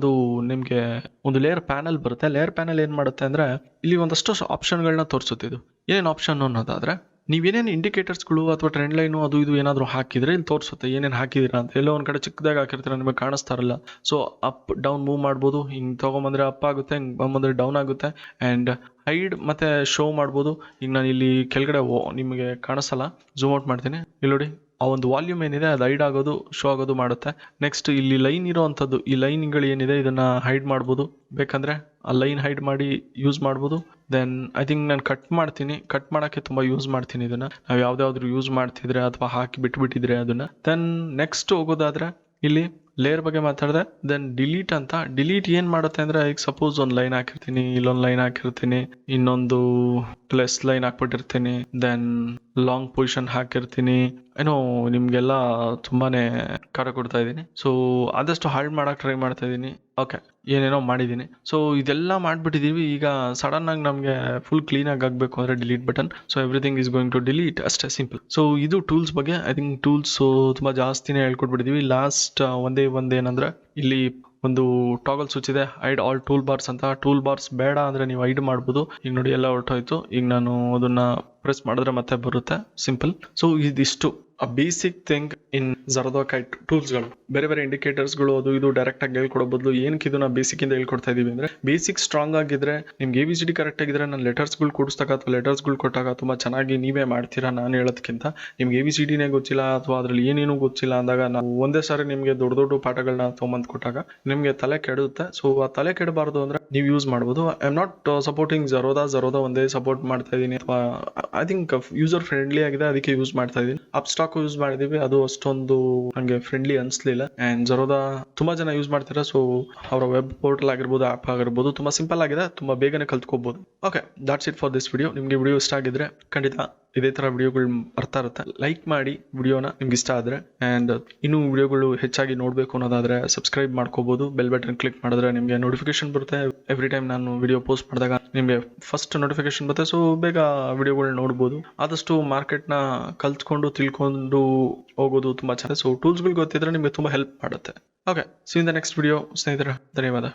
ನಿಮಗೆ ಒಂದು ಲೇಯರ್ ಪ್ಯಾನಲ್ ಬರುತ್ತೆ. ಲೇಯರ್ ಪ್ಯಾನಲ್ ಏನು ಮಾಡುತ್ತೆ ಅಂದರೆ ಇಲ್ಲಿ ಒಂದಷ್ಟು ಆಪ್ಷನ್ಗಳನ್ನ ತೋರಿಸುತ್ತೆ. ಇದು ಏನೇನು ಆಪ್ಷನ್ ಅನ್ನೋದಾದರೆ, ನೀವೇನೇನು ಇಂಡಿಕೇಟರ್ಸ್ಗಳು ಅಥವಾ ಟ್ರೆಂಡ್ ಲೈನು ಅದು ಇದು ಏನಾದರೂ ಹಾಕಿದರೆ ಇಲ್ಲಿ ತೋರಿಸುತ್ತೆ ಏನೇನು ಹಾಕಿದ್ದೀರಾ ಅಂತ. ಎಲ್ಲೋ ಒಂದು ಕಡೆ ಚಿಕ್ಕದಾಗಿ ಹಾಕಿರ್ತೀರ, ನಿಮಗೆ ಕಾಣಿಸ್ತಾ ಇರಲ್ಲ. ಸೊ ಅಪ್ ಡೌನ್ ಮೂವ್ ಮಾಡ್ಬೋದು. ಹಿಂಗೆ ತೊಗೊಂಬಂದರೆ ಅಪ್ ಆಗುತ್ತೆ, ಹಿಂಗೆ ಬಂದರೆ ಡೌನ್ ಆಗುತ್ತೆ. ಆ್ಯಂಡ್ ಹೈಡ್ ಮತ್ತು ಶೋ ಮಾಡ್ಬೋದು. ಈಗ ನಾನು ಇಲ್ಲಿ ಕೆಳಗಡೆ ನಿಮಗೆ ಕಾಣಿಸಲ್ಲ, ಝೂಮ್ ಔಟ್ ಮಾಡ್ತೀನಿ. ಇಲ್ಲಿ ನೋಡಿ, ಆ ಒಂದು ವಾಲ್ಯೂಮ್ ಏನಿದೆ ಅದು ಹೈಡ್ ಆಗೋದು, ಶೋ ಆಗೋದು ಮಾಡುತ್ತೆ. ನೆಕ್ಸ್ಟ್ ಇಲ್ಲಿ ಲೈನ್ ಇರೋವಂಥದ್ದು, ಈ ಲೈನ್ಗಳು ಏನಿದೆ ಇದನ್ನು ಹೈಡ್ ಮಾಡ್ಬೋದು. ಬೇಕಂದರೆ ಆ ಲೈನ್ ಹೈಡ್ ಮಾಡಿ ಯೂಸ್ ಮಾಡ್ಬೋದು. ದೆನ್ ಐ ಥಿಂಕ್ ನಾನು ಕಟ್ ಮಾಡೋಕ್ಕೆ ತುಂಬ ಯೂಸ್ ಮಾಡ್ತೀನಿ ಇದನ್ನು. ನಾವು ಯಾವುದಾದ್ರೂ ಯೂಸ್ ಮಾಡ್ತಿದ್ರೆ ಅಥವಾ ಹಾಕಿ ಬಿಟ್ಬಿಟ್ಟಿದ್ರೆ ಅದನ್ನು. ದೆನ್ ನೆಕ್ಸ್ಟ್ ಹೋಗೋದಾದರೆ ಇಲ್ಲಿ ಲೇಯರ್ ಬಗ್ಗೆ ಮಾತಾಡಿದೆ. ದೆನ್ ಡಿಲೀಟ್ ಅಂತ. ಡಿಲೀಟ್ ಏನು ಮಾಡುತ್ತೆ ಅಂದರೆ, ಈಗ ಸಪೋಸ್ ಒಂದು ಲೈನ್ ಹಾಕಿರ್ತೀನಿ, ಇಲ್ಲೊಂದು ಲೈನ್ ಹಾಕಿರ್ತೀನಿ, ಇನ್ನೊಂದು ಪ್ಲಸ್ ಲೈನ್ ಹಾಕ್ಬಿಟ್ಟಿರ್ತೀನಿ. ದೆನ್ ಲಾಂಗ್ ಪೊಸಿಷನ್ ಹಾಕಿರ್ತೀನಿ, ಏನೋ ನಿಮಗೆಲ್ಲ ತುಂಬಾನೇ ಕಾರ ಕೊಡ್ತಾ ಇದ್ದೀನಿ. ಸೊ ಆದಷ್ಟು ಹಾಲ್ಡ್ ಮಾಡಕ್ಕೆ ಟ್ರೈ ಮಾಡ್ತಾ ಇದ್ದೀನಿ. ಓಕೆ, ಏನೇನೋ ಮಾಡಿದ್ದೀನಿ. ಸೊ ಇದೆಲ್ಲ ಮಾಡಿಬಿಟ್ಟಿದ್ದೀವಿ. ಈಗ ಸಡನ್ ಆಗಿ ನಮಗೆ ಫುಲ್ ಕ್ಲೀನಾಗಿ ಆಗಬೇಕು ಅಂದರೆ delete button. So everything is going to delete, ಅಷ್ಟೇ ಸಿಂಪಲ್. ಸೊ ಇದು ಟೂಲ್ಸ್ ಬಗ್ಗೆ. ಐ ಥಿಂಕ್ ಟೂಲ್ಸು ತುಂಬ ಜಾಸ್ತಿನೇ ಹೇಳ್ಕೊಟ್ಬಿಟ್ಟಿದ್ದೀವಿ. ಲಾಸ್ಟ್ ಒಂದೇನಂದ್ರೆ ಇಲ್ಲಿ ಒಂದು ಟಾಗಲ್ ಸ್ವಿಚ್ ಇದೆ, ಐಡ್ ಆಲ್ ಟೂಲ್ ಬಾರ್ಸ್ ಅಂತ. ಟೂಲ್ ಬಾರ್ಸ್ ಬೇಡ ಅಂದರೆ ನೀವು ಐಡ್ ಮಾಡ್ಬೋದು. ಈಗ ನೋಡಿ ಎಲ್ಲ ಹೊರಟೋಯ್ತು. ಈಗ ನಾನು ಅದನ್ನ ಪ್ರೆಸ್ ಮಾಡಿದ್ರೆ ಮತ್ತೆ ಬರುತ್ತೆ, ಸಿಂಪಲ್. ಸೊ ಇದಿಷ್ಟು basic thing in Zerodha Kite ಟೂಲ್ಸ್ಗಳು. ಬೇರೆ ಬೇರೆ ಇಂಡಿಕೇಟರ್ಸ್ಗಳು ಅದು ಇದು ಡೈರೆಕ್ಟ್ ಆಗಿ ಹೇಳ್ಕೊಡೋ ಬದಲು ಏನಕ್ಕೆ ಇದನ್ನ ಬೇಸಿಕ್ ಇಂದ ಹೇಳ್ಕೊಡ್ತಾ ಇದೀವಿ ಅಂದ್ರೆ, ಬೇಸಿಕ್ ಸ್ಟ್ರಾಂಗ್ ಆಗಿದ್ರೆ ನಿಮ್ಗೆ ABCD ಕರೆಕ್ಟ್ ಆಗಿದ್ರೆ ನಾನು ಲೆಟರ್ಸ್ಗಳು ಕೂಡಿಸ್ದಾಗ ಅಥವಾ ಲೆಟರ್ಸ್ಗಳು ಕೊಟ್ಟಾಗ ತುಂಬಾ ಚೆನ್ನಾಗಿ ನೀವೇ ಮಾಡ್ತೀರಾ ನಾನು ಹೇಳೋದಕ್ಕಿಂತ. ನಿಮ್ಗೆ ABCDನೇ ಗೊತ್ತಿಲ್ಲ ಅಥವಾ ಅದ್ರಲ್ಲಿ ಏನೇನು ಗೊತ್ತಿಲ್ಲ ಅಂದಾಗ ನಾವು ಒಂದೇ ಸಾರಿ ನಿಮ್ಗೆ ದೊಡ್ಡ ದೊಡ್ಡ ಪಾಠಗಳನ್ನ ತೊಗೊಂಬಂದು ಕೊಟ್ಟಾಗ ನಿಮ್ಗೆ ತಲೆ ಕೆಡುತ್ತೆ. ಸೊ ಆ ತಲೆ ಕೆಡಬಾರ್ದು ಅಂದ್ರೆ ನೀವು ಯೂಸ್ ಮಾಡ್ಬೋದು. I am not supporting Zerodha ಒಂದೇ ಸಪೋರ್ಟ್ ಮಾಡ್ತಾ ಇದೀನಿ, ಅಥವಾ ಐ ಥಿಂಕ್ ಯೂಸರ್ ಫ್ರೆಂಡ್ಲಿ ಆಗಿದೆ ಅದಕ್ಕೆ ಯೂಸ್ ಮಾಡ್ತಾ ಇದೀನಿ. ಅಪ್ಸ್ಟಾಕ್ ಯೂಸ್ ಮಾಡಿದೀವಿ, ಅದು ಅಷ್ಟೊಂದು ಹಂಗೆ ಫ್ರೆಂಡ್ಲಿ ಅನ್ಸ್ಲಿಲ್ಲ. ಅಂಡ್ Zerodha ತುಂಬಾ ಜನ ಯೂಸ್ ಮಾಡ್ತಾರೆ. ಸೊ ಅವರ ವೆಬ್ ಪೋರ್ಟಲ್ ಆಗಿರ್ಬೋದು, ಆಪ್ ಆಗಿರ್ಬೋದು, ತುಂಬಾ ಸಿಂಪಲ್ ಆಗಿದೆ, ತುಂಬಾ ಬೇಗನೆ ಕಲ್ತ್ಕೋಬಹುದು. Okay, that's it for this video. ನಿಮ್ಗೆ ವಿಡಿಯೋ ಇಷ್ಟ ಆಗಿದ್ರೆ ಖಂಡಿತ ಇದೇ ತರ ವಿಡಿಯೋಗಳು ಬರ್ತಾ ಇರುತ್ತೆ, ಲೈಕ್ ಮಾಡಿ ವಿಡಿಯೋನ ನಿಮ್ಗೆ ಇಷ್ಟ ಆದ್ರೆ. ಅಂಡ್ ಇನ್ನೂ ವಿಡಿಯೋಗಳು ಹೆಚ್ಚಾಗಿ ನೋಡ್ಬೇಕು ಅನ್ನೋದಾದ್ರೆ ಸಬ್ಸ್ಕ್ರೈಬ್ ಮಾಡ್ಕೋಬಹುದು. ಬೆಲ್ ಬಟನ್ ಕ್ಲಿಕ್ ಮಾಡಿದ್ರೆ ನಿಮ್ಗೆ ನೋಟಿಫಿಕೇಶನ್ ಬರುತ್ತೆ. ಎವ್ರಿ ಟೈಮ್ ನಾನು ವಿಡಿಯೋ ಪೋಸ್ಟ್ ಮಾಡಿದಾಗ ನಿಮ್ಗೆ ಫಸ್ಟ್ ನೋಟಿಫಿಕೇಶನ್ ಬರುತ್ತೆ. ಸೊ ಬೇಗ ವಿಡಿಯೋಗಳು ನೋಡ್ಬೋದು. ಆದಷ್ಟು ಮಾರ್ಕೆಟ್ನ ಕಲ್ತ್ಕೊಂಡು ತಿಳ್ಕೊಂಡು ಹೋಗೋದು ತುಂಬಾ ಚೆನ್ನಾಗಿ. ಸೊ ಟೂಲ್ಸ್ಗಳು ಗೊತ್ತಿದ್ರೆ ನಿಮ್ಗೆ ತುಂಬಾ ಹೆಲ್ಪ್ ಮಾಡುತ್ತೆ. Okay, C in the next video ಸ್ನೇಹಿತರೆ. ಧನ್ಯವಾದ.